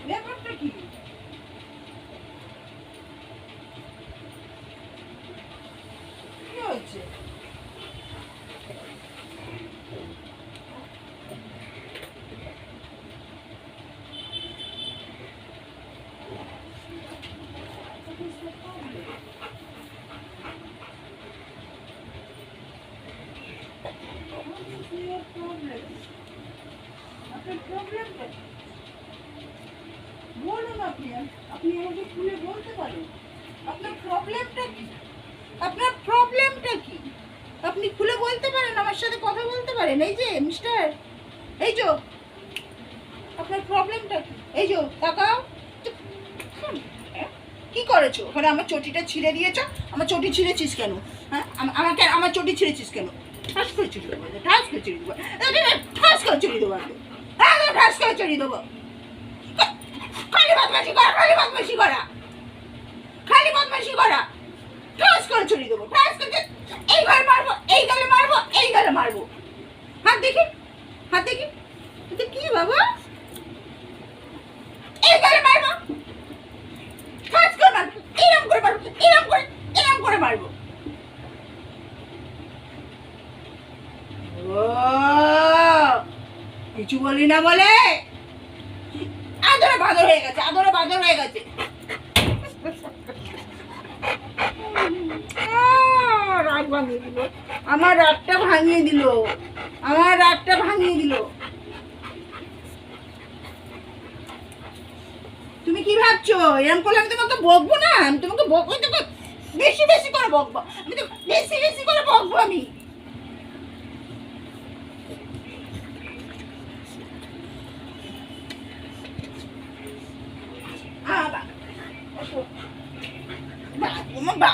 ব্যাপারটা কি? কি হচ্ছে? আপনার প্রবলেমটা কি? বলুন আপনি আমাকে খুলে বলতে পারেন আপনার প্রবলেমটা কি? আপনার প্রবলেমটা কি? আপনি খুলে বলতে পারেন, আমার সাথে কথা বলতে পারেন। এই যে মিস্টার, এই যে আপনার প্রবলেমটা কি? এই যে তাকাও। কি করেছো ওখানে? আমার চটিটা ছিঁড়ে দিয়েছো। আমার চটি ছিঁড়েছিস কেন? হ্যাঁ, আমাকে আমার চটি ছিঁড়েছিস কেন? ঠাস করে চুরি দেবো, ঠাস করে চুরি দেবো, ঠাস করে চুরি দেবো, ঠাস করে চুরি দেবো। খালি বদমাশি করা, খালি বদমাশি করা, খালি বদমাশি করা। ঠাস করে চুরি দেবো, ঠাস করে। এই গালে মারবো, এই গালে মারবো, এই গালে মারবো। হাত দেখি, হাত দেখি। এটা কি বাবা? এই গালে মারবো, ঠাস করে মারবো, এরম করে মারবো, এরম করে, এরম করে মারবো। ও কিছু বলি না বলে আদরে বাদর হয়ে গেছে, আদরে বাদর হয়ে গেছে। রাগ ভাঙিয়ে দিল, আমার রাগটা ভাঙিয়ে দিল, আমার রাগটা ভাঙিয়ে দিল। তুমি কি ভাবছো এরকম করলে আমি তোমাকে বকবো না? আমি তোমাকে বকবো, তোকে বেশি বেশি করে বকবো, আমি তো বেশি বেশি করে বকবো আমি। বাবা, বাবা,